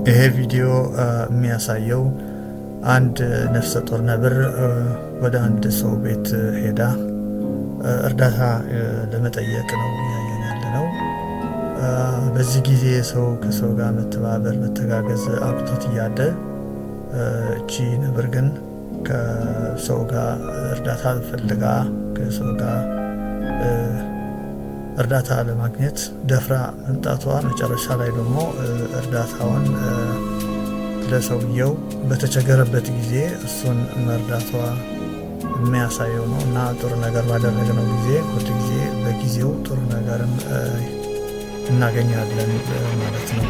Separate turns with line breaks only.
ይሄ ቪዲዮ የሚያሳየው አንድ ነፍሰ ጡር ነብር ወደ አንድ ሰው ቤት ሄዳ እርዳታ ለመጠየቅ ነው ያየን ያለነው። በዚህ ጊዜ ሰው ከሰው ጋር መተባበር መተጋገዝ አቅቶት እያለ እቺ ነብር ግን ከሰው ጋር እርዳታ ፈልጋ ከሰው ጋር እርዳታ ለማግኘት ደፍራ መምጣቷ መጨረሻ ላይ ደግሞ እርዳታውን ለሰውየው በተቸገረበት ጊዜ እሱን መርዳቷ የሚያሳየው ነው እና ጥሩ ነገር ባደረግነው ጊዜ ሁል ጊዜ በጊዜው ጥሩ ነገርን እናገኛለን ማለት ነው።